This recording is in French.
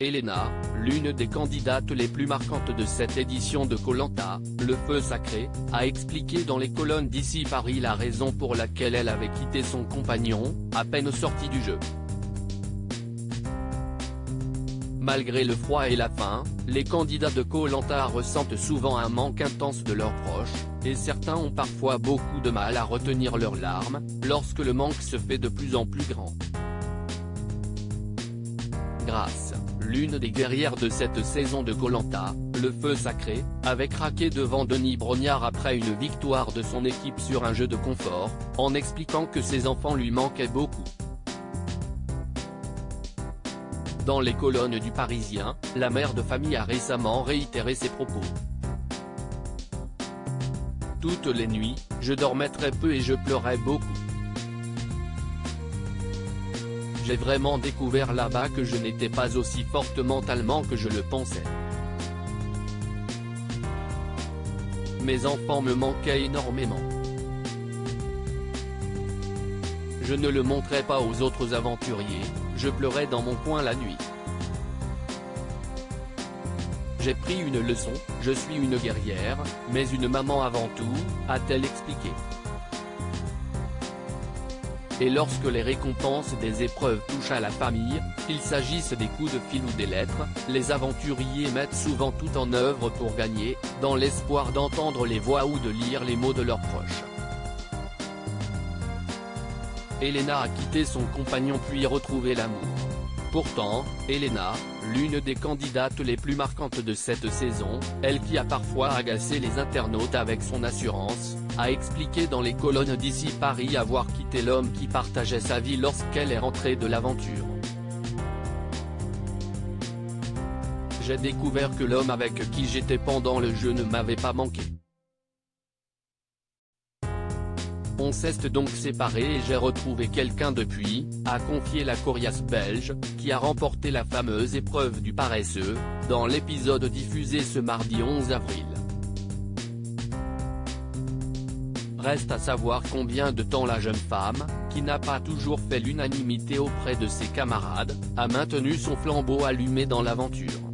Elena, l'une des candidates les plus marquantes de cette édition de Koh-Lanta, le feu sacré, a expliqué dans les colonnes d'Ici Paris la raison pour laquelle elle avait quitté son compagnon, à peine sorti du jeu. Malgré le froid et la faim, les candidats de Koh-Lanta ressentent souvent un manque intense de leurs proches, et certains ont parfois beaucoup de mal à retenir leurs larmes, lorsque le manque se fait de plus en plus grand. Grace, l'une des guerrières de cette saison de Koh-Lanta, le feu sacré, avait craqué devant Denis Brognard après une victoire de son équipe sur un jeu de confort, en expliquant que ses enfants lui manquaient beaucoup. Dans les colonnes du Parisien, la mère de famille a récemment réitéré ses propos. Toutes les nuits, je dormais très peu et je pleurais beaucoup. J'ai vraiment découvert là-bas que je n'étais pas aussi forte mentalement que je le pensais. Mes enfants me manquaient énormément. Je ne le montrais pas aux autres aventuriers, je pleurais dans mon coin la nuit. J'ai pris une leçon, je suis une guerrière, mais une maman avant tout, a-t-elle expliqué. Et lorsque les récompenses des épreuves touchent à la famille, qu'il s'agisse des coups de fil ou des lettres, les aventuriers mettent souvent tout en œuvre pour gagner, dans l'espoir d'entendre les voix ou de lire les mots de leurs proches. Elena a quitté son compagnon puis retrouvé l'amour. Pourtant, Elena, l'une des candidates les plus marquantes de cette saison, elle qui a parfois agacé les internautes avec son assurance, a expliqué dans les colonnes d'Ici Paris avoir quitté l'homme qui partageait sa vie lorsqu'elle est rentrée de l'aventure. J'ai découvert que l'homme avec qui j'étais pendant le jeu ne m'avait pas manqué. On s'est donc séparés et j'ai retrouvé quelqu'un depuis, a confié la coriace belge, qui a remporté la fameuse épreuve du paresseux, dans l'épisode diffusé ce mardi 11 avril. Reste à savoir combien de temps la jeune femme, qui n'a pas toujours fait l'unanimité auprès de ses camarades, a maintenu son flambeau allumé dans l'aventure.